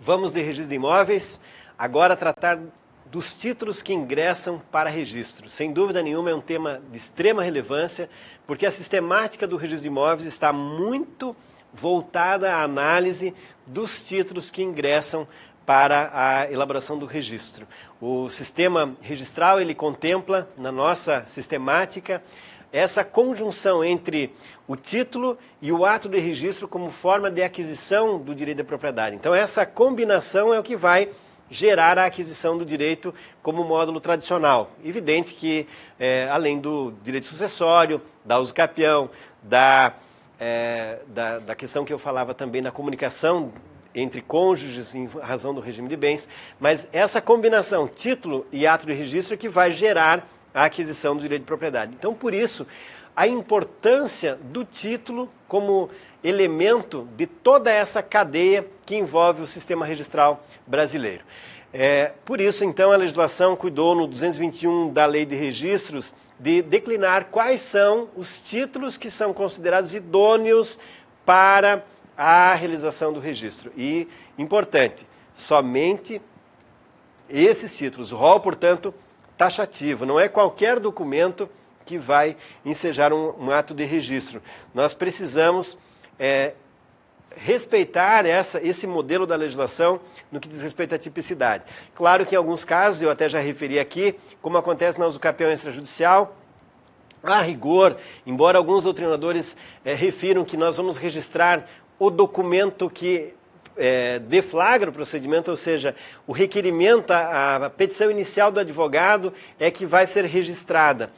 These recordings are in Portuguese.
Vamos de registro de imóveis, agora tratar dos títulos que ingressam para registro. Sem dúvida nenhuma é um tema de extrema relevância, porque a sistemática do registro de imóveis está muito voltada à análise dos títulos que ingressam para a elaboração do registro. O sistema registral, ele contempla, na nossa sistemática, essa conjunção entre o título e o ato de registro como forma de aquisição do direito de propriedade. Então, essa combinação é o que vai gerar a aquisição do direito como módulo tradicional. Evidente que, além do direito sucessório, da uso capião, da questão que eu falava também da comunicação entre cônjuges em razão do regime de bens, mas essa combinação, título e ato de registro, é que vai gerar a aquisição do direito de propriedade. Então, por isso, a importância do título como elemento de toda essa cadeia que envolve o sistema registral brasileiro. Por isso, então, a legislação cuidou no 221 da Lei de Registros de declinar quais são os títulos que são considerados idôneos para a realização do registro. E, importante, somente esses títulos. O rol, portanto, taxativo, não é qualquer documento que vai ensejar um ato de registro. Nós precisamos respeitar esse modelo da legislação no que diz respeito à tipicidade. Claro que em alguns casos, eu até já referi aqui, como acontece na usucapião extrajudicial, a rigor, embora alguns doutrinadores refiram que nós vamos registrar o documento que deflagra o procedimento, ou seja, o requerimento, a petição inicial do advogado é que vai ser registrada.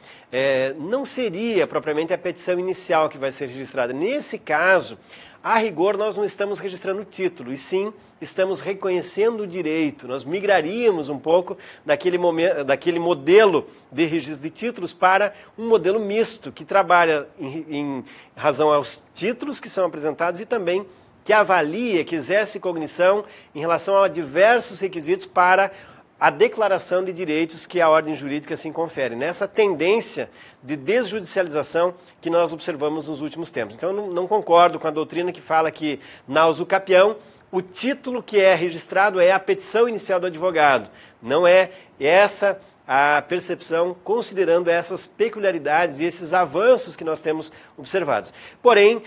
Não seria propriamente a petição inicial que vai ser registrada. Nesse caso, a rigor, nós não estamos registrando o título, e sim estamos reconhecendo o direito. Nós migraríamos um pouco daquele modelo de registro de títulos para um modelo misto, que trabalha em razão aos títulos que são apresentados e também que avalia, que exerce cognição em relação a diversos requisitos para a declaração de direitos que a ordem jurídica assim confere. Nessa tendência de desjudicialização que nós observamos nos últimos tempos. Então, eu não concordo com a doutrina que fala que na usucapião o título que é registrado é a petição inicial do advogado. Não é essa a percepção, considerando essas peculiaridades e esses avanços que nós temos observados. Porém,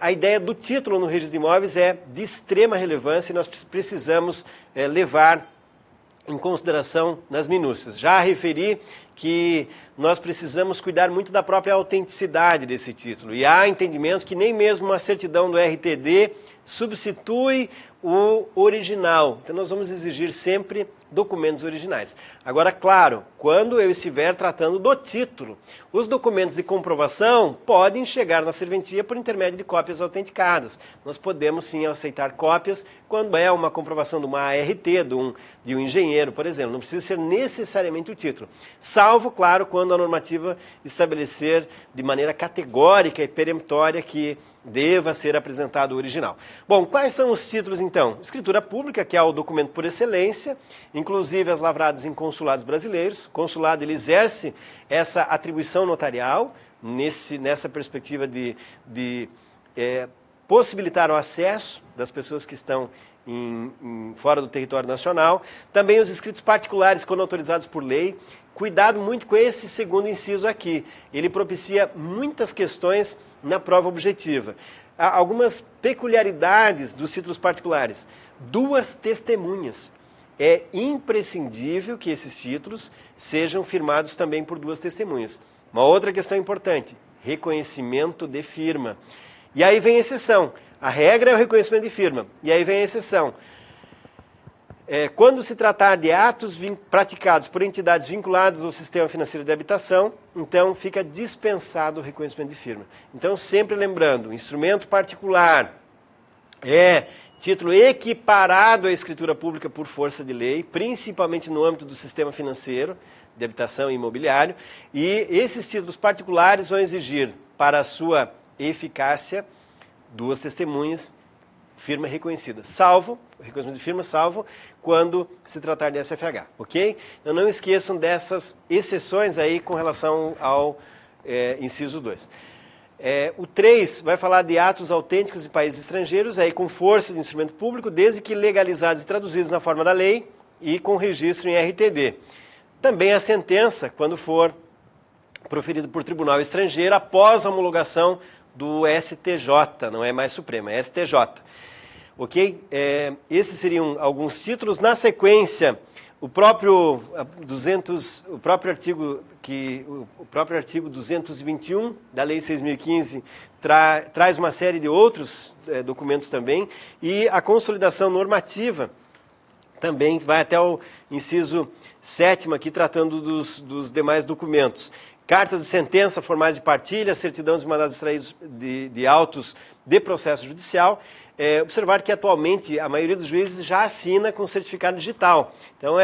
a ideia do título no registro de imóveis é de extrema relevância e nós precisamos levar em consideração nas minúcias. Já referi que nós precisamos cuidar muito da própria autenticidade desse título. E há entendimento que nem mesmo uma certidão do RTD substitui o original. Então nós vamos exigir sempre documentos originais. Agora, claro, quando eu estiver tratando do título, os documentos de comprovação podem chegar na serventia por intermédio de cópias autenticadas. Nós podemos sim aceitar cópias quando é uma comprovação de uma ART, de um engenheiro, por exemplo. Não precisa ser necessariamente o título. Salvo, claro, quando a normativa estabelecer de maneira categórica e peremptória que deva ser apresentado o original. Bom, quais são os títulos então? Escritura pública, que é o documento por excelência, inclusive as lavradas em consulados brasileiros. O consulado ele exerce essa atribuição notarial nessa perspectiva de possibilitar o acesso das pessoas que estão fora do território nacional. Também os escritos particulares, quando autorizados por lei. Cuidado muito com esse segundo inciso aqui. Ele propicia muitas questões na prova objetiva. Há algumas peculiaridades dos títulos particulares. 2 testemunhas. É imprescindível que esses títulos sejam firmados também por 2 testemunhas. Uma outra questão importante, reconhecimento de firma. E aí vem a exceção. A regra é o reconhecimento de firma. E aí vem a exceção. Quando se tratar de atos praticados por entidades vinculadas ao sistema financeiro de habitação, então fica dispensado o reconhecimento de firma. Então, sempre lembrando, instrumento particular é título equiparado à escritura pública por força de lei, principalmente no âmbito do sistema financeiro de habitação e imobiliário, e esses títulos particulares vão exigir, para a sua eficácia, 2 testemunhas, firma reconhecida, reconhecimento de firma, salvo quando se tratar de SFH, ok? Então não esqueçam dessas exceções aí com relação ao inciso 2. O 3 vai falar de atos autênticos de países estrangeiros, aí com força de instrumento público, desde que legalizados e traduzidos na forma da lei e com registro em RTD. Também a sentença, quando for proferida por tribunal estrangeiro, após a homologação do STJ, não é mais Supremo, é STJ. Ok? Esses seriam alguns títulos. Na sequência, o próprio artigo 221 da Lei 6.015 traz uma série de outros documentos também, e a consolidação normativa também vai até o inciso 7º aqui, tratando dos demais documentos. Cartas de sentença, formais de partilha, certidões e mandados extraídos de autos de processo judicial. Observar que atualmente a maioria dos juízes já assina com certificado digital. Então,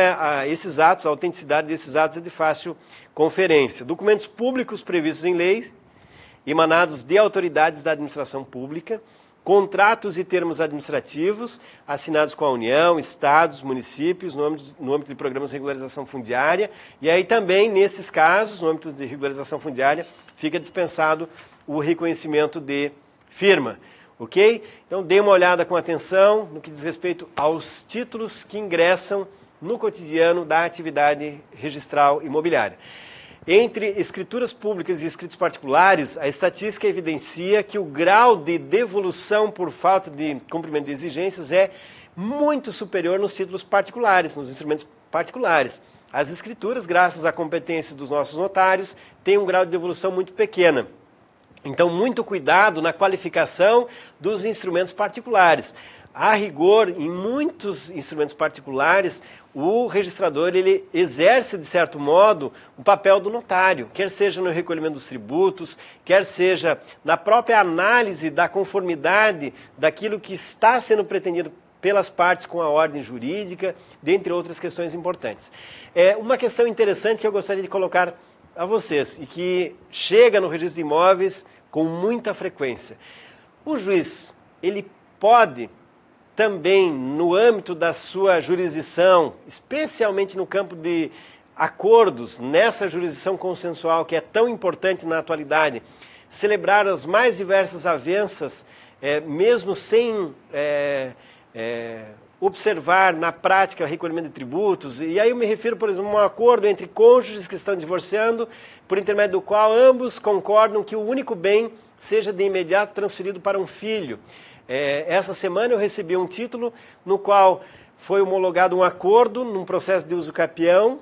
esses atos, a autenticidade desses atos é de fácil conferência. Documentos públicos previstos em lei, emanados de autoridades da administração pública, contratos e termos administrativos assinados com a União, estados, municípios, no âmbito de programas de regularização fundiária. E aí também, nesses casos, no âmbito de regularização fundiária, fica dispensado o reconhecimento de firma. Ok? Então, dê uma olhada com atenção no que diz respeito aos títulos que ingressam no cotidiano da atividade registral imobiliária. Entre escrituras públicas e escritos particulares, a estatística evidencia que o grau de devolução por falta de cumprimento de exigências é muito superior nos títulos particulares, nos instrumentos particulares. As escrituras, graças à competência dos nossos notários, têm um grau de devolução muito pequena. Então, muito cuidado na qualificação dos instrumentos particulares. A rigor, em muitos instrumentos particulares, o registrador ele exerce, de certo modo, o papel do notário, quer seja no recolhimento dos tributos, quer seja na própria análise da conformidade daquilo que está sendo pretendido pelas partes com a ordem jurídica, dentre outras questões importantes. Uma questão interessante que eu gostaria de colocar a vocês e que chega no registro de imóveis com muita frequência. O juiz, ele pode também, no âmbito da sua jurisdição, especialmente no campo de acordos, nessa jurisdição consensual que é tão importante na atualidade, celebrar as mais diversas avanças, mesmo sem observar na prática o recolhimento de tributos. E aí eu me refiro, por exemplo, a um acordo entre cônjuges que estão divorciando, por intermédio do qual ambos concordam que o único bem seja de imediato transferido para um filho. Essa semana eu recebi um título no qual foi homologado um acordo num processo de uso capião,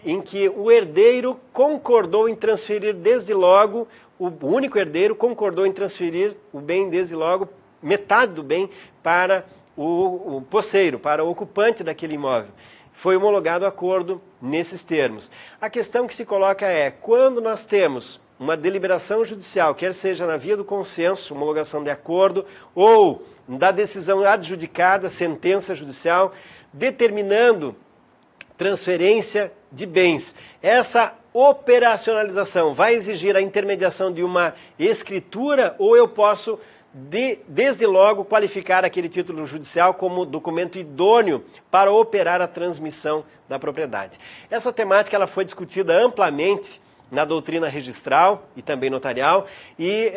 em que o herdeiro concordou em transferir desde logo, o único herdeiro concordou em transferir o bem desde logo, metade do bem, para o posseiro, para o ocupante daquele imóvel. Foi homologado o acordo nesses termos. A questão que se coloca é, quando nós temos uma deliberação judicial, quer seja na via do consenso, homologação de acordo, ou da decisão adjudicada, sentença judicial, determinando transferência de bens. Essa operacionalização vai exigir a intermediação de uma escritura, ou eu posso desde logo qualificar aquele título judicial como documento idôneo para operar a transmissão da propriedade. Essa temática ela foi discutida amplamente na doutrina registral e também notarial e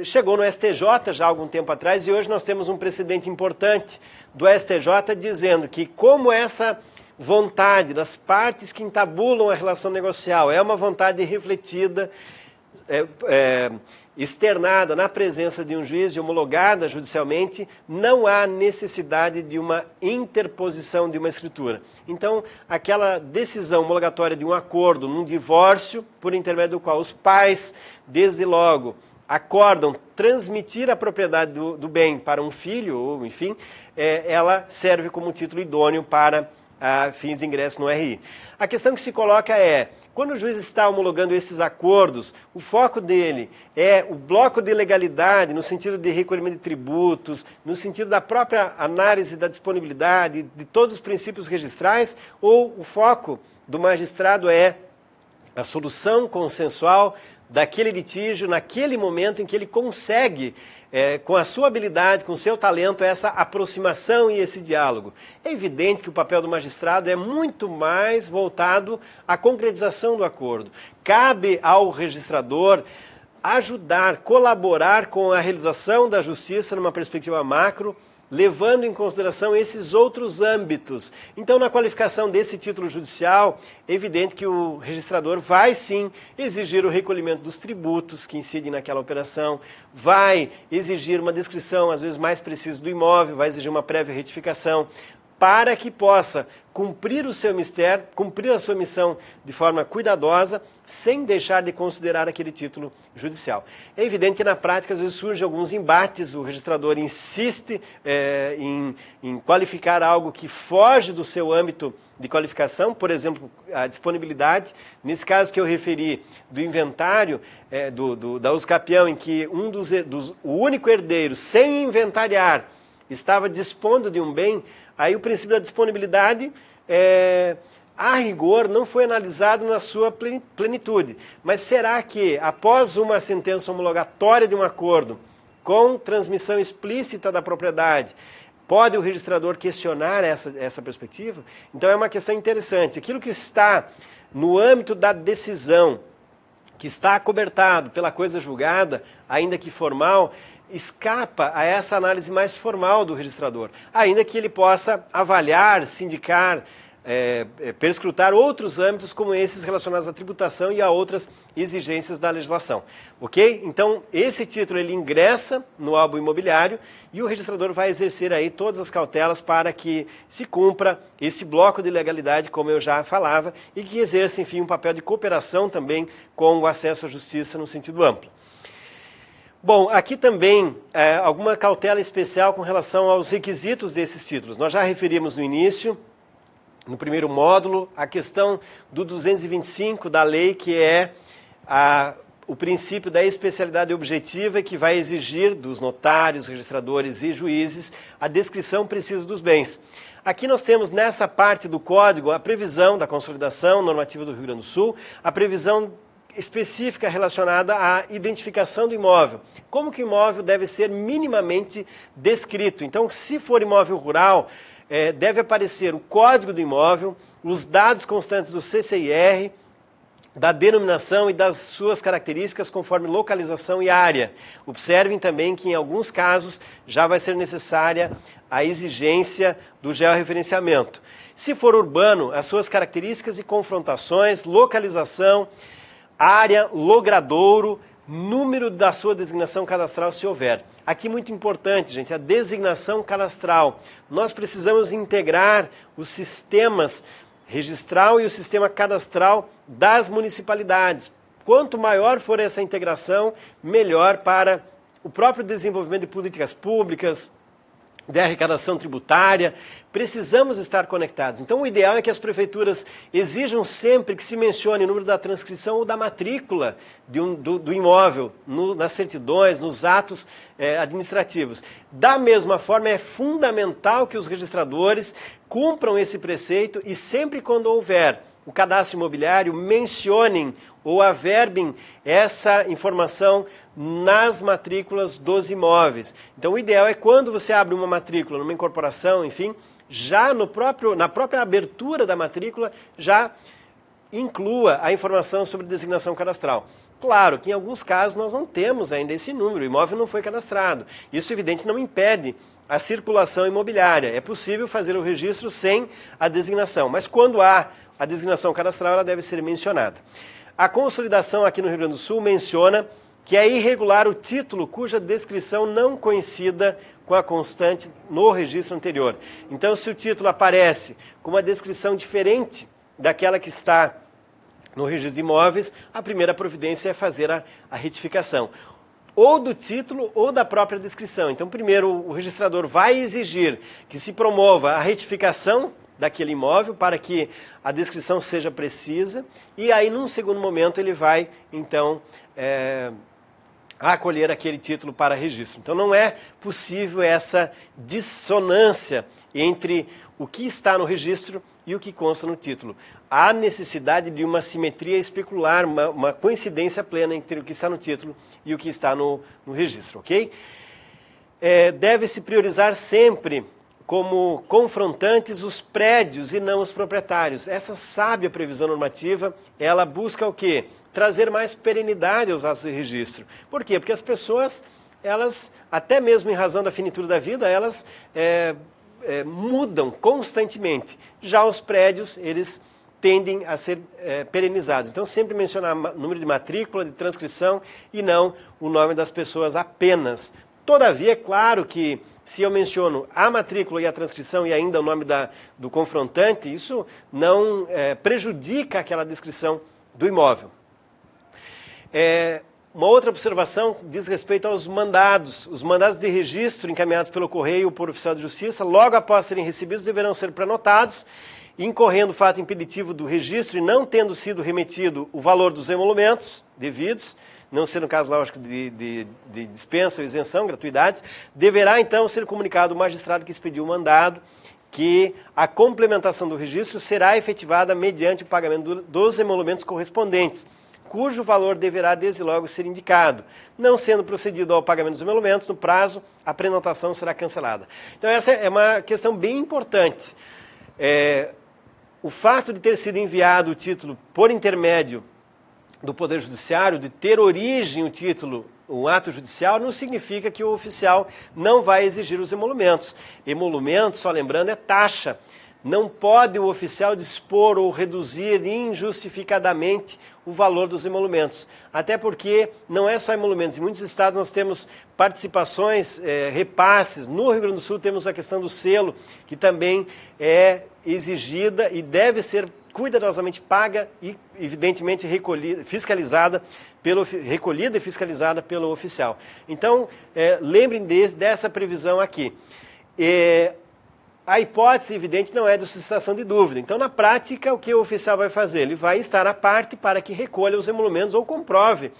chegou no STJ já há algum tempo atrás, e hoje nós temos um precedente importante do STJ dizendo que, como essa vontade das partes que entabulam a relação negocial é uma vontade refletida, externada na presença de um juiz e homologada judicialmente, não há necessidade de uma interposição de uma escritura. Então, aquela decisão homologatória de um acordo, num divórcio, por intermédio do qual os pais, desde logo, acordam transmitir a propriedade do bem para um filho, ou enfim, ela serve como título idôneo para fins de ingresso no RI. A questão que se coloca é, quando o juiz está homologando esses acordos, o foco dele é o bloco de legalidade, no sentido de recolhimento de tributos, no sentido da própria análise da disponibilidade, de todos os princípios registrais, ou o foco do magistrado é a solução consensual daquele litígio, naquele momento em que ele consegue, com a sua habilidade, com o seu talento, essa aproximação e esse diálogo. É evidente que o papel do magistrado é muito mais voltado à concretização do acordo. Cabe ao registrador ajudar, colaborar com a realização da justiça numa perspectiva macro, levando em consideração esses outros âmbitos. Então, na qualificação desse título judicial, é evidente que o registrador vai sim exigir o recolhimento dos tributos que incidem naquela operação, vai exigir uma descrição, às vezes, mais precisa do imóvel, vai exigir uma prévia retificação, para que possa cumprir o seu mistério, cumprir a sua missão de forma cuidadosa, sem deixar de considerar aquele título judicial. É evidente que na prática às vezes surgem alguns embates, o registrador insiste em qualificar algo que foge do seu âmbito de qualificação, por exemplo, a disponibilidade. Nesse caso que eu referi do inventário, da usucapião, em que o único herdeiro, sem inventariar, estava dispondo de um bem, aí o princípio da disponibilidade, a rigor, não foi analisado na sua plenitude. Mas será que, após uma sentença homologatória de um acordo, com transmissão explícita da propriedade, pode o registrador questionar essa perspectiva? Então é uma questão interessante. Aquilo que está no âmbito da decisão, que está acobertado pela coisa julgada, ainda que formal, escapa a essa análise mais formal do registrador, ainda que ele possa avaliar, sindicar, perscrutar outros âmbitos como esses relacionados à tributação e a outras exigências da legislação. Ok? Então, esse título ele ingressa no álbum imobiliário e o registrador vai exercer aí todas as cautelas para que se cumpra esse bloco de legalidade, como eu já falava, e que exerça, enfim, um papel de cooperação também com o acesso à justiça no sentido amplo. Bom, aqui também alguma cautela especial com relação aos requisitos desses títulos. Nós já referimos no início, no primeiro módulo, a questão do 225 da lei, que é o princípio da especialidade objetiva, que vai exigir dos notários, registradores e juízes a descrição precisa dos bens. Aqui nós temos nessa parte do Código a previsão da consolidação normativa do Rio Grande do Sul, a previsão específica relacionada à identificação do imóvel. Como que o imóvel deve ser minimamente descrito? Então, se for imóvel rural, deve aparecer o código do imóvel, os dados constantes do CCIR, da denominação e das suas características conforme localização e área. Observem também que em alguns casos já vai ser necessária a exigência do georreferenciamento. Se for urbano, as suas características e confrontações, localização, área, logradouro, número da sua designação cadastral, se houver. Aqui muito importante, gente, a designação cadastral. Nós precisamos integrar os sistemas registral e o sistema cadastral das municipalidades. Quanto maior for essa integração, melhor para o próprio desenvolvimento de políticas públicas, de arrecadação tributária. Precisamos estar conectados. Então, o ideal é que as prefeituras exijam sempre que se mencione o número da transcrição ou da matrícula do imóvel, nas certidões, nos atos administrativos. Da mesma forma, é fundamental que os registradores cumpram esse preceito e sempre quando houver o cadastro imobiliário, mencionem ou averbem essa informação nas matrículas dos imóveis. Então, o ideal é quando você abre uma matrícula numa incorporação, enfim, já na própria abertura da matrícula, já inclua a informação sobre designação cadastral. Claro que em alguns casos nós não temos ainda esse número, o imóvel não foi cadastrado. Isso, evidente, não impede a circulação imobiliária. É possível fazer o registro sem a designação, mas quando há a designação cadastral, ela deve ser mencionada. A consolidação aqui no Rio Grande do Sul menciona que é irregular o título cuja descrição não coincida com a constante no registro anterior. Então, se o título aparece com uma descrição diferente daquela que está no registro de imóveis, a primeira providência é fazer a retificação, ou do título ou da própria descrição. Então, primeiro, o registrador vai exigir que se promova a retificação daquele imóvel para que a descrição seja precisa e aí, num segundo momento, ele vai, então, acolher aquele título para registro. Então, não é possível essa dissonância entre o que está no registro e o que consta no título. Há necessidade de uma simetria especular, uma coincidência plena entre o que está no título e o que está no registro, ok? Deve-se priorizar sempre como confrontantes os prédios e não os proprietários. Essa sábia previsão normativa, ela busca o quê? trazer mais perenidade aos atos de registro. Por quê? Porque as pessoas, elas, até mesmo em razão da finitura da vida, elas mudam constantemente. Já os prédios, eles tendem a ser perenizados. Então, sempre mencionar número de matrícula, de transcrição e não o nome das pessoas apenas. Todavia, é claro que se eu menciono a matrícula e a transcrição e ainda o nome do confrontante, isso não prejudica aquela descrição do imóvel. Uma outra observação diz respeito aos mandados. Os mandados de registro encaminhados pelo correio ou por oficial de justiça, logo após serem recebidos, deverão ser prenotados, incorrendo o fato impeditivo do registro e não tendo sido remetido o valor dos emolumentos devidos, não ser no caso, lógico, de dispensa ou isenção, gratuidades, deverá então ser comunicado ao magistrado que expediu o mandado que a complementação do registro será efetivada mediante o pagamento dos emolumentos correspondentes, cujo valor deverá desde logo ser indicado. Não sendo procedido ao pagamento dos emolumentos, no prazo, a prenotação será cancelada. Então essa é uma questão bem importante. O fato de ter sido enviado o título por intermédio do Poder Judiciário, de ter origem o título, um ato judicial, não significa que o oficial não vai exigir os emolumentos. Emolumento, só lembrando, é taxa. Não pode o oficial dispor ou reduzir injustificadamente o valor dos emolumentos. Até porque não é só emolumentos. Em muitos estados nós temos participações, repasses. No Rio Grande do Sul temos a questão do selo, que também é exigida e deve ser cuidadosamente paga e, evidentemente, recolhida e fiscalizada pelo oficial. Então, lembrem dessa previsão aqui. A hipótese, evidente, não é de suscitação de dúvida. Então, na prática, o que o oficial vai fazer? Ele vai estar à parte para que recolha os emolumentos ou comprove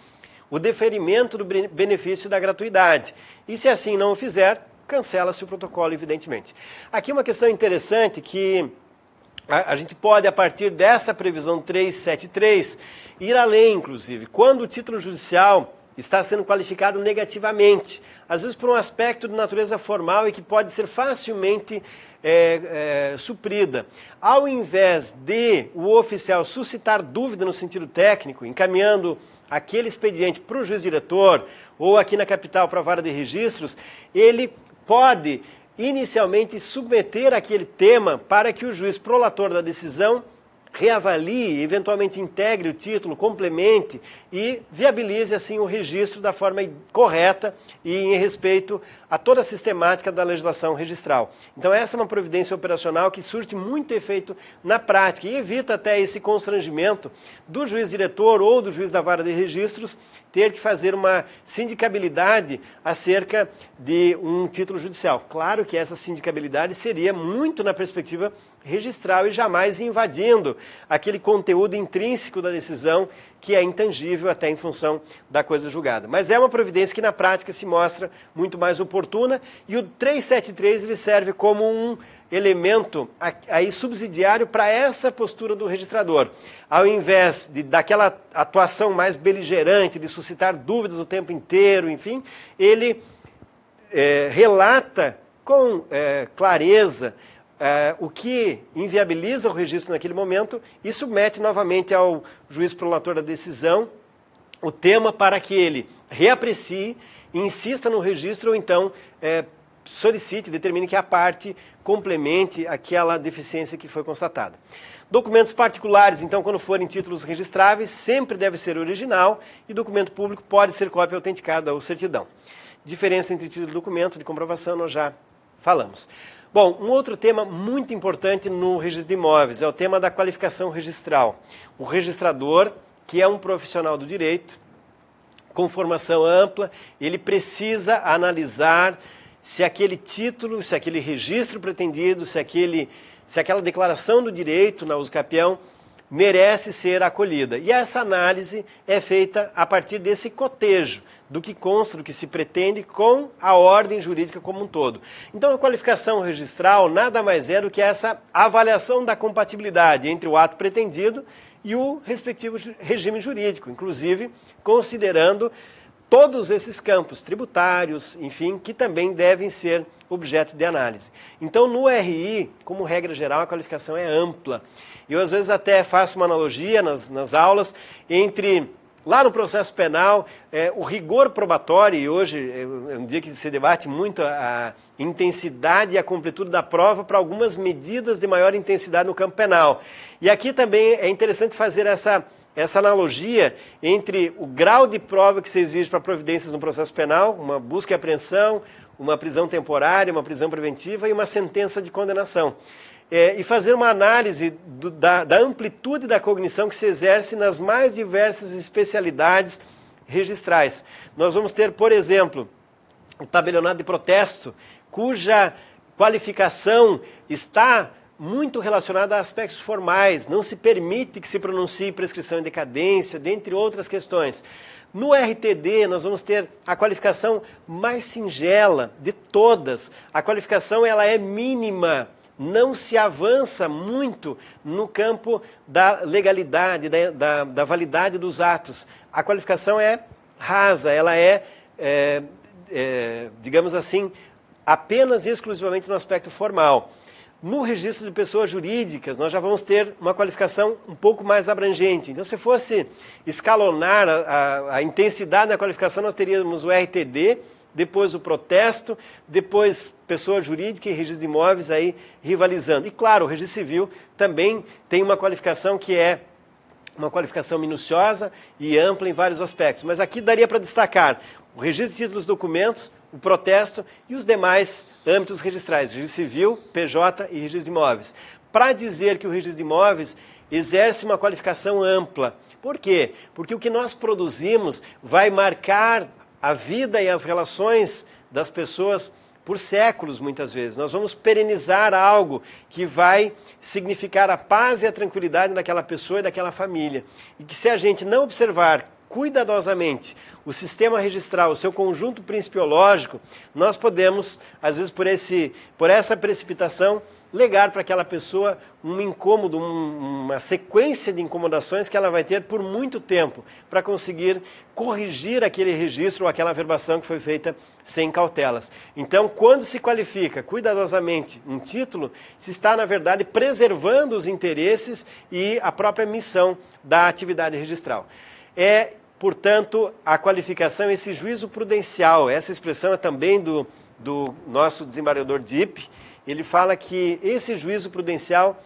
o deferimento do benefício da gratuidade. E se assim não o fizer, cancela-se o protocolo, evidentemente. Aqui uma questão interessante que a gente pode, a partir dessa previsão 373, ir além, inclusive. Quando o título judicial está sendo qualificado negativamente, às vezes por um aspecto de natureza formal e que pode ser facilmente suprida. Ao invés de o oficial suscitar dúvida no sentido técnico, encaminhando aquele expediente para o juiz diretor ou aqui na capital para a vara de registros, ele pode inicialmente submeter aquele tema para que o juiz prolator da decisão reavalie, eventualmente integre o título, complemente e viabilize assim o registro da forma correta e em respeito a toda a sistemática da legislação registral. Então essa é uma providência operacional que surte muito efeito na prática e evita até esse constrangimento do juiz diretor ou do juiz da vara de registros ter que fazer uma sindicabilidade acerca de um título judicial. Claro que essa sindicabilidade seria muito na perspectiva registral e jamais invadindo aquele conteúdo intrínseco da decisão que é intangível até em função da coisa julgada. Mas é uma providência que na prática se mostra muito mais oportuna e o 373 ele serve como um elemento aí subsidiário para essa postura do registrador. Ao invés daquela atuação mais beligerante, de suscitar dúvidas o tempo inteiro, enfim, ele relata com clareza o que inviabiliza o registro naquele momento e submete novamente ao juiz prolator da decisão o tema para que ele reaprecie, insista no registro ou então solicite, determine que a parte complemente aquela deficiência que foi constatada. Documentos particulares, então, quando forem títulos registráveis, sempre deve ser original e documento público pode ser cópia autenticada ou certidão. Diferença entre título e documento de comprovação nós já falamos. Bom, um outro tema muito importante no registro de imóveis é o tema da qualificação registral. O registrador, que é um profissional do direito, com formação ampla, ele precisa analisar se aquele título, se aquele registro pretendido, se aquela declaração do direito na uso capião merece ser acolhida. E essa análise é feita a partir desse cotejo, do que consta, do que se pretende com a ordem jurídica como um todo. Então a qualificação registral nada mais é do que essa avaliação da compatibilidade entre o ato pretendido e o respectivo regime jurídico, inclusive considerando todos esses campos tributários, enfim, que também devem ser objeto de análise. Então, no RI, como regra geral, a qualificação é ampla. Eu, às vezes, até faço uma analogia nas aulas entre Lá no processo penal, o rigor probatório, e hoje é um dia que se debate muito a intensidade e a completude da prova para algumas medidas de maior intensidade no campo penal. E aqui também é interessante fazer essa analogia entre o grau de prova que se exige para providências no processo penal, uma busca e apreensão, uma prisão temporária, uma prisão preventiva e uma sentença de condenação. E fazer uma análise da amplitude da cognição que se exerce nas mais diversas especialidades registrais. Nós vamos ter, por exemplo, o tabelionato de protesto, cuja qualificação está muito relacionada a aspectos formais, não se permite que se pronuncie prescrição e decadência, dentre outras questões. No RTD, nós vamos ter a qualificação mais singela de todas. A qualificação ela é mínima, não se avança muito no campo da legalidade, da validade dos atos. A qualificação é rasa, ela digamos assim, apenas e exclusivamente no aspecto formal. No registro de pessoas jurídicas, nós já vamos ter uma qualificação um pouco mais abrangente. Então, se fosse escalonar a intensidade da qualificação, nós teríamos o RTD, depois o protesto, depois pessoa jurídica e registro de imóveis aí rivalizando. E claro, o registro civil também tem uma qualificação que é uma qualificação minuciosa e ampla em vários aspectos. Mas aqui daria para destacar o registro de títulos e documentos, o protesto e os demais âmbitos registrais, registro civil, PJ e registro de imóveis. Para dizer que o registro de imóveis exerce uma qualificação ampla. Por quê? Porque o que nós produzimos vai marcar a vida e as relações das pessoas por séculos, muitas vezes. Nós vamos perenizar algo que vai significar a paz e a tranquilidade daquela pessoa e daquela família. E que se a gente não observar cuidadosamente o sistema registral, o seu conjunto principiológico, nós podemos, às vezes por essa precipitação, legar para aquela pessoa um incômodo, uma sequência de incomodações que ela vai ter por muito tempo para conseguir corrigir aquele registro ou aquela averbação que foi feita sem cautelas. Então, quando se qualifica cuidadosamente um título, se está, na verdade, preservando os interesses e a própria missão da atividade registral. Portanto, a qualificação, esse juízo prudencial, essa expressão é também do nosso desembargador DIP. Ele fala que esse juízo prudencial,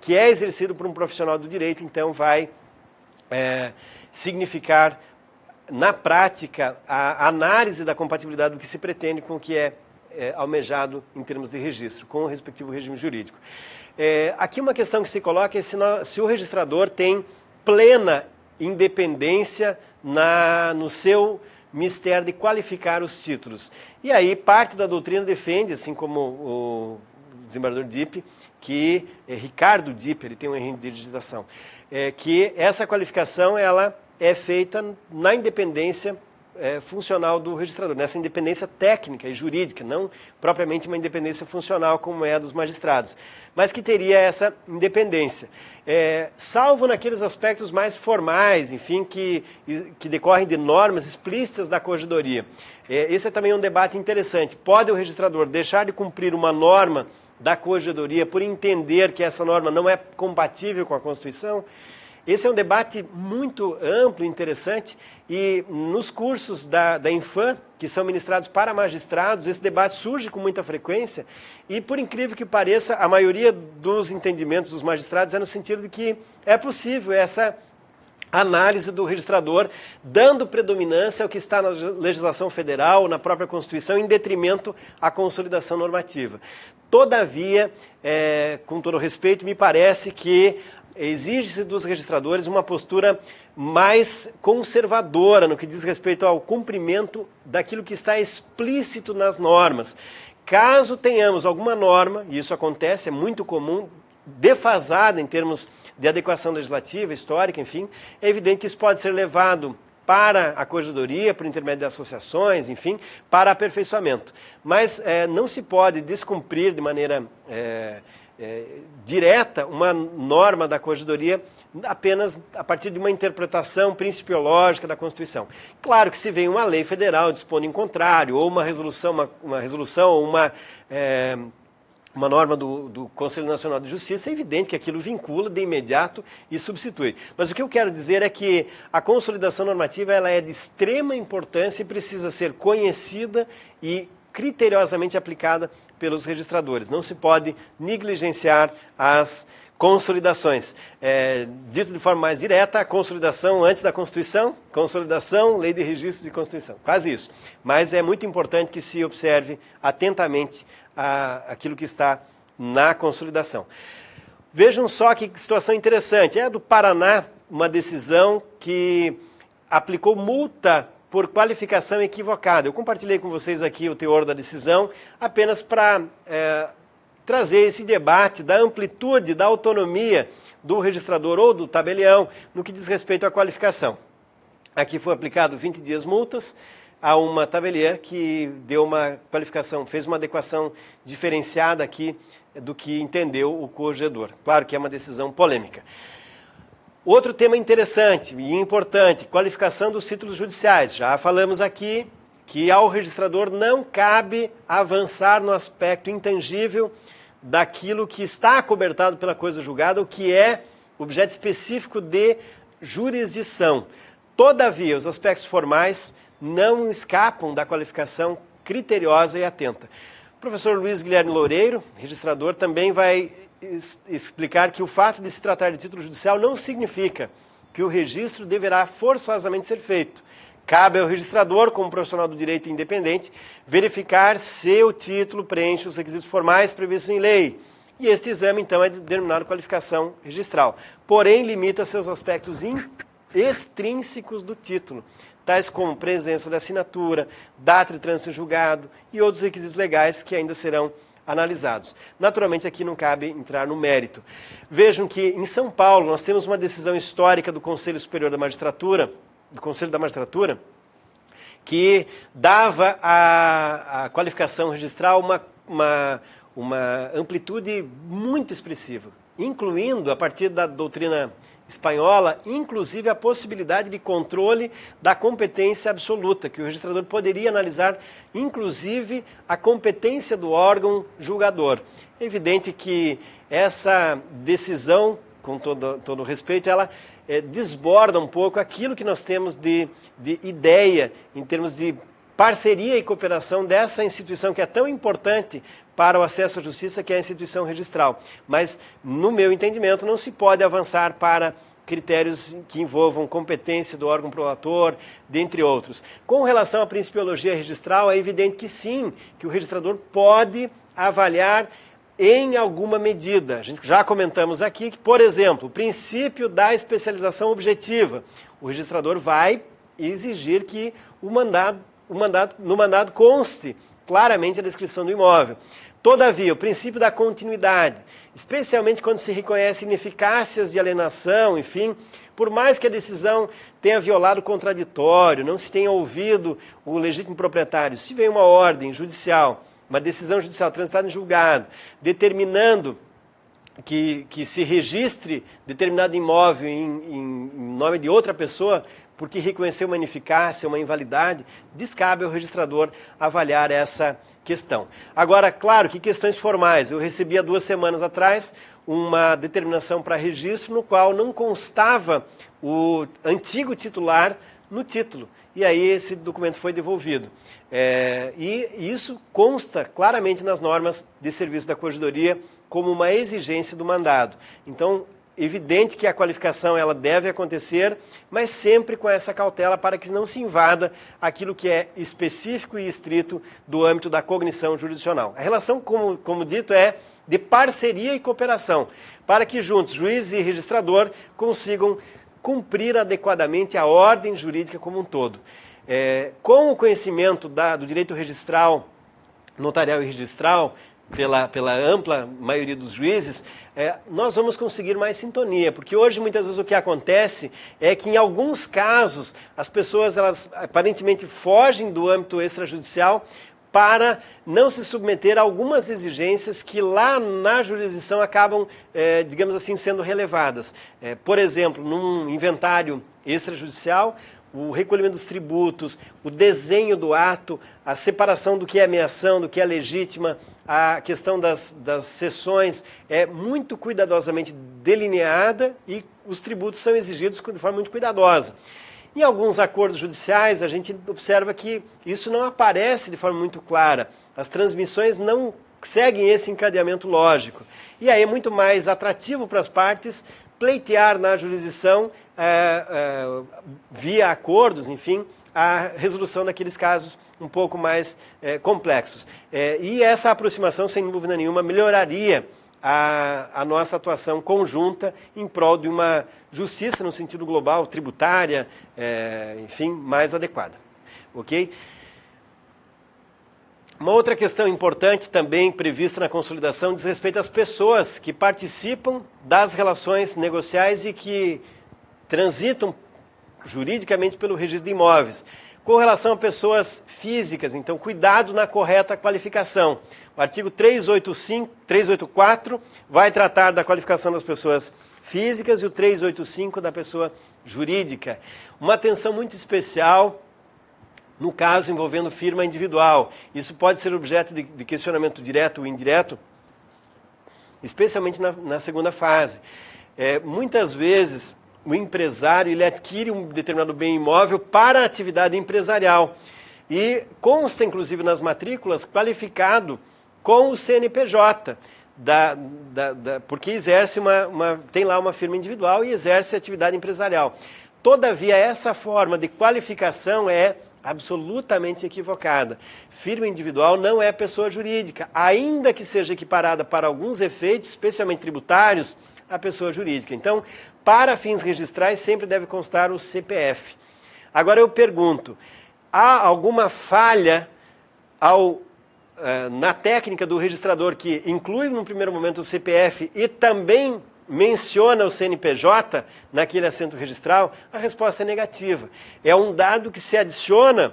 que é exercido por um profissional do direito, então vai significar, na prática, a análise da compatibilidade do que se pretende com o que é almejado em termos de registro, com o respectivo regime jurídico. Aqui uma questão que se coloca é se o registrador tem plena independência no seu mistério de qualificar os títulos. E aí parte da doutrina defende, assim como o desembargador Dipp, que Ricardo Dipp, ele tem um erro de digitação, que essa qualificação ela é feita na independência funcional do registrador, nessa independência técnica e jurídica, não propriamente uma independência funcional como é a dos magistrados, mas que teria essa independência. Salvo naqueles aspectos mais formais, enfim, que decorrem de normas explícitas da corregedoria. Esse é também um debate interessante. Pode o registrador deixar de cumprir uma norma da corregedoria por entender que essa norma não é compatível com a Constituição? Esse é um debate muito amplo e interessante, e nos cursos da Infam, que são ministrados para magistrados, esse debate surge com muita frequência, e por incrível que pareça, a maioria dos entendimentos dos magistrados é no sentido de que é possível essa análise do registrador, dando predominância ao que está na legislação federal, na própria Constituição, em detrimento à consolidação normativa. Todavia, com todo respeito, me parece que exige-se dos registradores uma postura mais conservadora no que diz respeito ao cumprimento daquilo que está explícito nas normas. Caso tenhamos alguma norma, e isso acontece, é muito comum, defasada em termos de adequação legislativa, histórica, enfim, é evidente que isso pode ser levado para a corregedoria, por intermédio de associações, enfim, para aperfeiçoamento. Mas não se pode descumprir de maneira direta uma norma da corregedoria apenas a partir de uma interpretação principiológica da Constituição. Claro que se vem uma lei federal dispondo em contrário, ou uma resolução, ou uma uma norma do Conselho Nacional de Justiça, é evidente que aquilo vincula de imediato e substitui. Mas o que eu quero dizer é que a consolidação normativa ela é de extrema importância e precisa ser conhecida e criteriosamente aplicada pelos registradores. Não se pode negligenciar as consolidações. Dito de forma mais direta, a consolidação antes da Constituição, consolidação, lei de registros e Constituição. Quase isso. Mas é muito importante que se observe atentamente aquilo que está na consolidação. Vejam só que situação interessante. É do Paraná uma decisão que aplicou multa por qualificação equivocada. Eu compartilhei com vocês aqui o teor da decisão apenas para trazer esse debate da amplitude, da autonomia do registrador ou do tabelião no que diz respeito à qualificação. Aqui foi aplicado 20 dias multas a uma tabeliã que deu uma qualificação, fez uma adequação diferenciada aqui do que entendeu o corregedor. Claro que é uma decisão polêmica. Outro tema interessante e importante, qualificação dos títulos judiciais. Já falamos aqui que ao registrador não cabe avançar no aspecto intangível daquilo que está acobertado pela coisa julgada, o que é objeto específico de jurisdição. Todavia, os aspectos formais não escapam da qualificação criteriosa e atenta. O professor Luiz Guilherme Loureiro, registrador, também vai explicar que o fato de se tratar de título judicial não significa que o registro deverá forçosamente ser feito. Cabe ao registrador, como profissional do direito independente, verificar se o título preenche os requisitos formais previstos em lei. E este exame, então, é denominado qualificação registral. Porém, limita seus aspectos extrínsecos do título, tais como presença da assinatura, data de trânsito julgado e outros requisitos legais que ainda serão analisados. Naturalmente, aqui não cabe entrar no mérito. Vejam que, em São Paulo, nós temos uma decisão histórica do Conselho Superior da Magistratura, do Conselho da Magistratura, que dava à qualificação registral uma amplitude muito expressiva, incluindo, a partir da doutrina espanhola, inclusive a possibilidade de controle da competência absoluta, que o registrador poderia analisar, inclusive, a competência do órgão julgador. É evidente que essa decisão, com todo respeito, ela desborda um pouco aquilo que nós temos de ideia em termos de parceria e cooperação dessa instituição que é tão importante para o acesso à justiça, que é a instituição registral. Mas, no meu entendimento, não se pode avançar para critérios que envolvam competência do órgão prolator, dentre outros. Com relação à principiologia registral, é evidente que sim, que o registrador pode avaliar em alguma medida. A gente já comentamos aqui que, por exemplo, o princípio da especialização objetiva. O registrador vai exigir que no mandado conste claramente a descrição do imóvel. Todavia, o princípio da continuidade, especialmente quando se reconhece ineficácias de alienação, enfim, por mais que a decisão tenha violado o contraditório, não se tenha ouvido o legítimo proprietário, se vem uma ordem judicial, uma decisão judicial transitada em julgado, determinando que se registre determinado imóvel em nome de outra pessoa, porque reconheceu uma ineficácia, uma invalidade, descabe ao registrador avaliar essa questão. Agora, claro que questões formais. Eu recebi há 2 semanas atrás uma determinação para registro no qual não constava o antigo titular no título. E aí esse documento foi devolvido. E isso consta claramente nas normas de serviço da Corregedoria como uma exigência do mandado. Então, evidente que a qualificação ela deve acontecer, mas sempre com essa cautela para que não se invada aquilo que é específico e estrito do âmbito da cognição jurisdicional. A relação, como dito, é de parceria e cooperação, para que juntos, juiz e registrador, consigam cumprir adequadamente a ordem jurídica como um todo. Com o conhecimento do direito registral, notarial e registral, pela ampla maioria dos juízes, nós vamos conseguir mais sintonia, porque hoje muitas vezes o que acontece é que em alguns casos as pessoas elas aparentemente fogem do âmbito extrajudicial para não se submeter a algumas exigências que lá na jurisdição acabam, digamos assim, sendo relevadas. Por exemplo, num inventário extrajudicial, o recolhimento dos tributos, o desenho do ato, a separação do que é ameação, do que é legítima, a questão das sessões é muito cuidadosamente delineada e os tributos são exigidos de forma muito cuidadosa. Em alguns acordos judiciais, a gente observa que isso não aparece de forma muito clara. As transmissões não seguem esse encadeamento lógico. E aí é muito mais atrativo para as partes pleitear na jurisdição, via acordos, enfim, a resolução daqueles casos um pouco mais complexos. E essa aproximação, sem dúvida nenhuma, melhoraria a nossa atuação conjunta em prol de uma justiça no sentido global, tributária, enfim, mais adequada. Ok? Uma outra questão importante também prevista na consolidação diz respeito às pessoas que participam das relações negociais e que transitam juridicamente pelo registro de imóveis. Com relação a pessoas físicas, então, cuidado na correta qualificação. O artigo 384 vai tratar da qualificação das pessoas físicas e o 385 da pessoa jurídica. Uma atenção muito especial no caso envolvendo firma individual. Isso pode ser objeto de questionamento direto ou indireto, especialmente na segunda fase. Muitas vezes, o empresário ele adquire um determinado bem imóvel para a atividade empresarial e consta, inclusive, nas matrículas, qualificado com o CNPJ, porque exerce tem lá uma firma individual e exerce atividade empresarial. Todavia, essa forma de qualificação é absolutamente equivocada. Firma individual não é pessoa jurídica, ainda que seja equiparada para alguns efeitos, especialmente tributários, à pessoa jurídica. Então, para fins registrais, sempre deve constar o CPF. Agora eu pergunto, há alguma falha na técnica do registrador que inclui no primeiro momento o CPF e também menciona o CNPJ naquele assento registral? A resposta é negativa. É um dado que se adiciona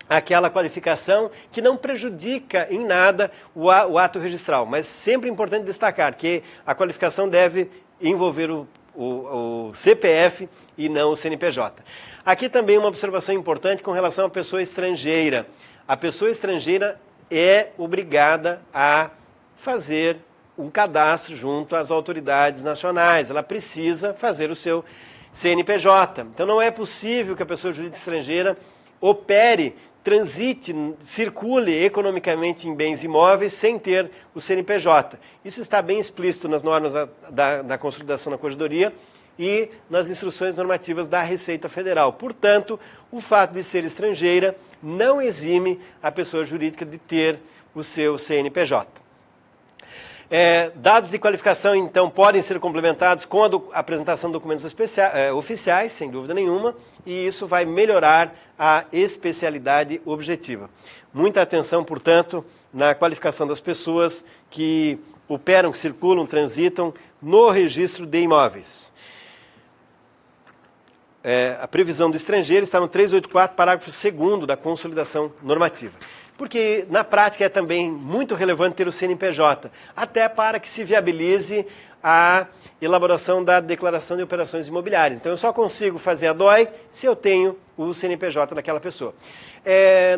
àquela qualificação que não prejudica em nada o ato registral. Mas sempre é importante destacar que a qualificação deve envolver o CPF e não o CNPJ. Aqui também uma observação importante com relação à pessoa estrangeira. A pessoa estrangeira é obrigada a fazer um cadastro junto às autoridades nacionais. Ela precisa fazer o seu CNPJ. Então não é possível que a pessoa jurídica estrangeira opere, transite, circule economicamente em bens imóveis sem ter o CNPJ. Isso está bem explícito nas normas da consolidação da corregedoria e nas instruções normativas da Receita Federal. Portanto, o fato de ser estrangeira não exime a pessoa jurídica de ter o seu CNPJ. Dados de qualificação, então, podem ser complementados com a apresentação de documentos oficiais, sem dúvida nenhuma, e isso vai melhorar a especialidade objetiva. Muita atenção, portanto, na qualificação das pessoas que operam, que circulam, transitam no registro de imóveis. A previsão do estrangeiro está no 384, parágrafo 2º da consolidação normativa. Porque na prática é também muito relevante ter o CNPJ, até para que se viabilize a elaboração da declaração de operações imobiliárias. Então eu só consigo fazer a DOI se eu tenho o CNPJ daquela pessoa.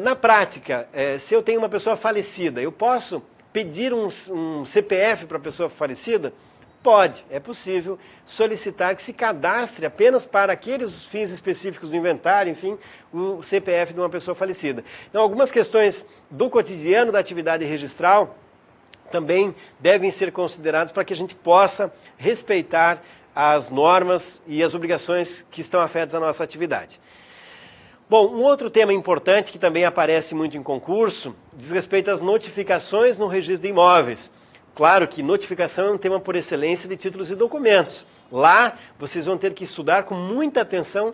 Na prática, se eu tenho uma pessoa falecida, eu posso pedir um CPF para a pessoa falecida? Pode, é possível solicitar que se cadastre apenas para aqueles fins específicos do inventário, enfim, o CPF de uma pessoa falecida. Então, algumas questões do cotidiano da atividade registral também devem ser consideradas para que a gente possa respeitar as normas e as obrigações que estão afetas à nossa atividade. Bom, um outro tema importante que também aparece muito em concurso diz respeito às notificações no registro de imóveis. Claro que notificação é um tema por excelência de títulos e documentos. Lá, vocês vão ter que estudar com muita atenção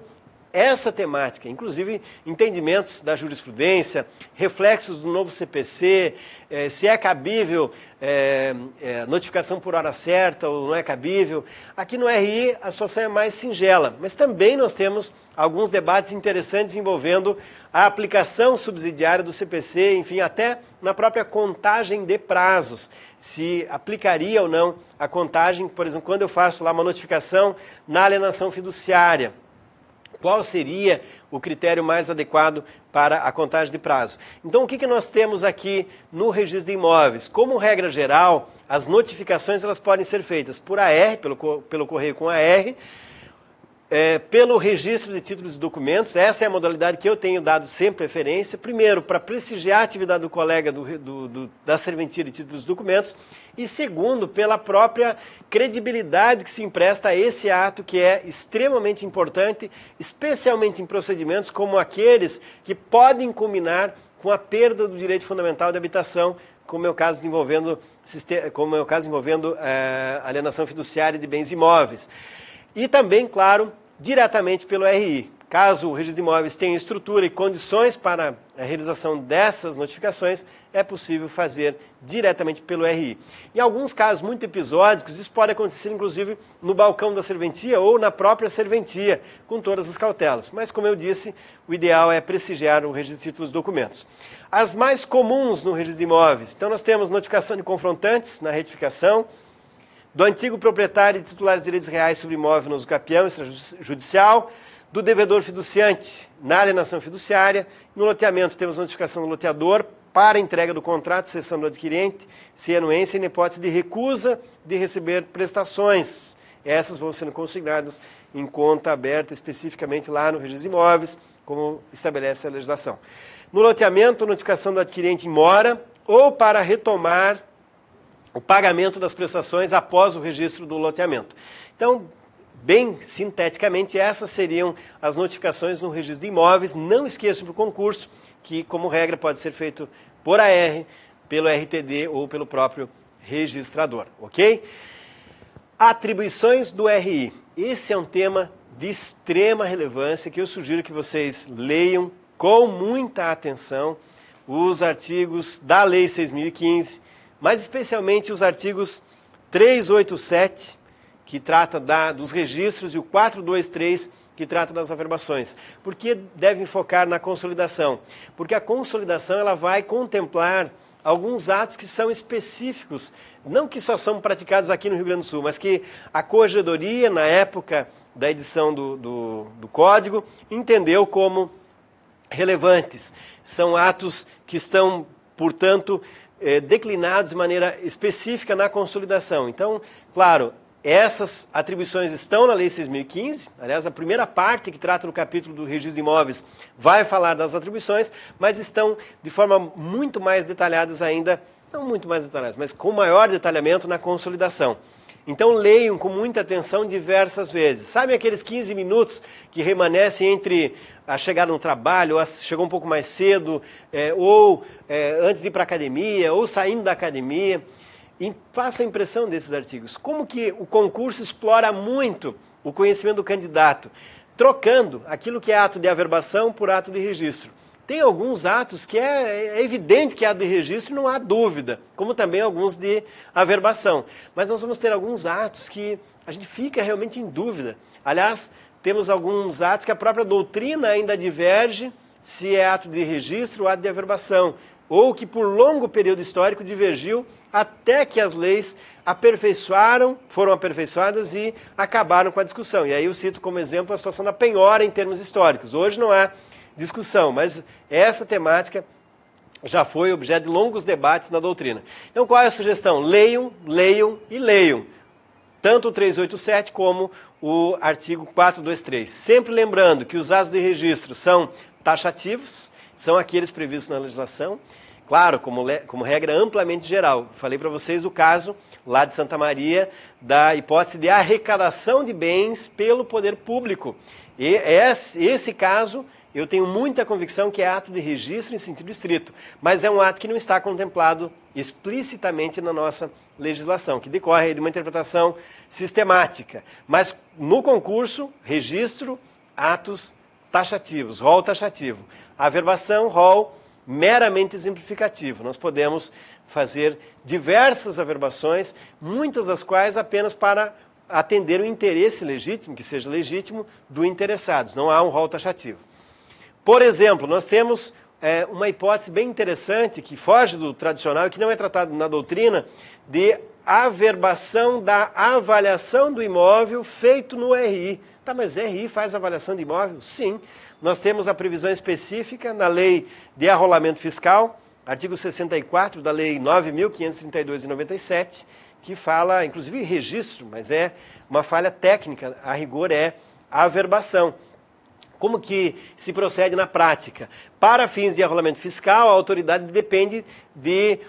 essa temática, inclusive entendimentos da jurisprudência, reflexos do novo CPC, se é cabível notificação por hora certa ou não é cabível. Aqui no RI a situação é mais singela, mas também nós temos alguns debates interessantes envolvendo a aplicação subsidiária do CPC, enfim, até na própria contagem de prazos, se aplicaria ou não a contagem, por exemplo, quando eu faço lá uma notificação na alienação fiduciária. qual seria o critério mais adequado para a contagem de prazo. Então, o que nós temos aqui no registro de imóveis? Como regra geral, as notificações elas podem ser feitas por AR, pelo correio com AR, pelo registro de títulos e documentos. Essa é a modalidade que eu tenho dado sempre preferência. Primeiro, para prestigiar a atividade do colega da serventia de títulos e documentos. E segundo, pela própria credibilidade que se empresta a esse ato, que é extremamente importante, especialmente em procedimentos como aqueles que podem culminar com a perda do direito fundamental de habitação, como é o caso envolvendo alienação fiduciária de bens imóveis. E também, claro, diretamente pelo RI. Caso o registro de imóveis tenha estrutura e condições para a realização dessas notificações, é possível fazer diretamente pelo RI. Em alguns casos muito episódicos, isso pode acontecer inclusive no balcão da serventia ou na própria serventia, com todas as cautelas. Mas, como eu disse, o ideal é prestigiar o registro de títulos e documentos. As mais comuns no registro de imóveis. Então, nós temos notificação de confrontantes na retificação, do antigo proprietário e titular de direitos reais sobre imóvel no usucapião extrajudicial, do devedor fiduciante na alienação fiduciária. No loteamento temos notificação do loteador para entrega do contrato, cessão do adquirente, se anuência e na hipótese de recusa de receber prestações. Essas vão sendo consignadas em conta aberta especificamente lá no registro de imóveis, como estabelece a legislação. No loteamento, notificação do adquirente em mora ou para retomar o pagamento das prestações após o registro do loteamento. Então, bem sinteticamente, essas seriam as notificações no registro de imóveis. Não esqueçam do concurso, que como regra pode ser feito por AR, pelo RTD ou pelo próprio registrador, ok? Atribuições do RI. Esse é um tema de extrema relevância que eu sugiro que vocês leiam com muita atenção os artigos da Lei 6.015, mas especialmente os artigos 387, que trata dos registros, e o 423, que trata das averbações. Por que devem focar na consolidação? Porque a consolidação ela vai contemplar alguns atos que são específicos, não que só são praticados aqui no Rio Grande do Sul, mas que a Corregedoria, na época da edição do Código, entendeu como relevantes. São atos que estão, portanto, declinados de maneira específica na consolidação. Então, claro, essas atribuições estão na Lei 6.015, aliás, a primeira parte que trata do capítulo do registro de imóveis vai falar das atribuições, mas estão de forma muito mais detalhadas ainda, não muito mais detalhadas, mas com maior detalhamento na consolidação. Então leiam com muita atenção diversas vezes. Sabe aqueles 15 minutos que remanescem entre a chegada no trabalho, ou chegou um pouco mais cedo, antes de ir para a academia, ou saindo da academia? E façam a impressão desses artigos. Como que o concurso explora muito o conhecimento do candidato, trocando aquilo que é ato de averbação por ato de registro. Tem alguns atos que é evidente que é ato de registro e não há dúvida, como também alguns de averbação. Mas nós vamos ter alguns atos que a gente fica realmente em dúvida. Aliás, temos alguns atos que a própria doutrina ainda diverge se é ato de registro ou ato de averbação, ou que por longo período histórico divergiu até que as leis foram aperfeiçoadas e acabaram com a discussão. E aí eu cito como exemplo a situação da penhora em termos históricos. Hoje não há discussão, mas essa temática já foi objeto de longos debates na doutrina. Então qual é a sugestão? Leiam, leiam e leiam. Tanto o 387 como o artigo 423. Sempre lembrando que os atos de registro são taxativos, são aqueles previstos na legislação, claro, como regra amplamente geral. Falei para vocês do caso lá de Santa Maria, da hipótese de arrecadação de bens pelo poder público. E esse caso, eu tenho muita convicção que é ato de registro em sentido estrito, mas é um ato que não está contemplado explicitamente na nossa legislação, que decorre de uma interpretação sistemática. Mas no concurso, registro, atos taxativos, rol taxativo. A averbação, rol meramente exemplificativo. Nós podemos fazer diversas averbações, muitas das quais apenas para atender o interesse legítimo, que seja legítimo, do interessado. Não há um rol taxativo. Por exemplo, nós temos uma hipótese bem interessante, que foge do tradicional e que não é tratado na doutrina, de averbação da avaliação do imóvel feito no RI. Tá, mas RI faz avaliação de imóvel? Sim. Nós temos a previsão específica na Lei de Arrolamento Fiscal, artigo 64 da Lei 9.532 de 97, que fala, inclusive, registro, mas é uma falha técnica, a rigor é a averbação. Como que se procede na prática? Para fins de arrolamento fiscal, a autoridade depende de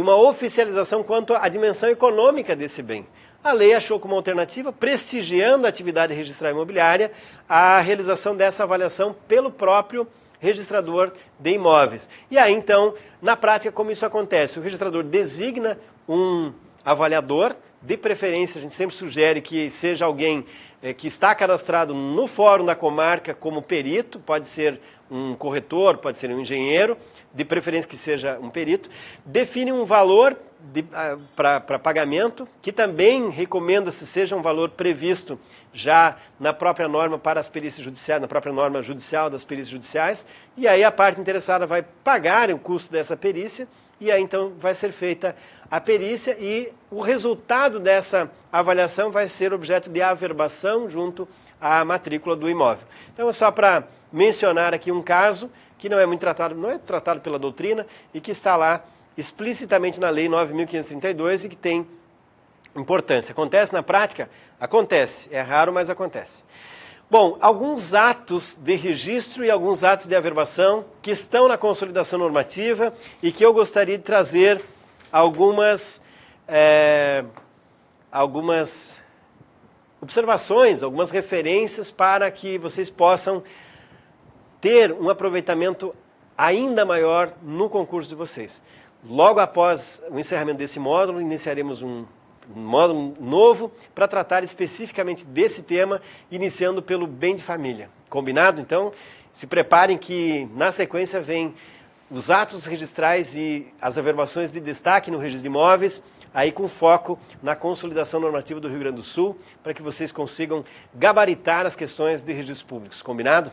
uma oficialização quanto à dimensão econômica desse bem. A lei achou como alternativa, prestigiando a atividade registral imobiliária, a realização dessa avaliação pelo próprio registrador de imóveis. E aí, então, na prática, como isso acontece? O registrador designa um avaliador, de preferência, a gente sempre sugere que seja alguém que está cadastrado no fórum da comarca como perito, pode ser um corretor, pode ser um engenheiro, de preferência que seja um perito, define um valor para pagamento, que também recomenda-se seja um valor previsto já na própria norma para as perícias judiciais, na própria norma judicial das perícias judiciais, e aí a parte interessada vai pagar o custo dessa perícia, e aí então vai ser feita a perícia e o resultado dessa avaliação vai ser objeto de averbação junto à matrícula do imóvel. Então é só para mencionar aqui um caso que não é muito tratado, não é tratado pela doutrina e que está lá explicitamente na Lei 9.532 e que tem importância. Acontece na prática? Acontece. É raro, mas acontece. Bom, alguns atos de registro e alguns atos de averbação que estão na consolidação normativa e que eu gostaria de trazer algumas observações, algumas referências para que vocês possam ter um aproveitamento ainda maior no concurso de vocês. Logo após o encerramento desse módulo, iniciaremos um módulo novo para tratar especificamente desse tema, iniciando pelo bem de família. Combinado? Então, se preparem que na sequência vem os atos registrais e as averbações de destaque no registro de imóveis, aí com foco na consolidação normativa do Rio Grande do Sul, para que vocês consigam gabaritar as questões de registros públicos. Combinado?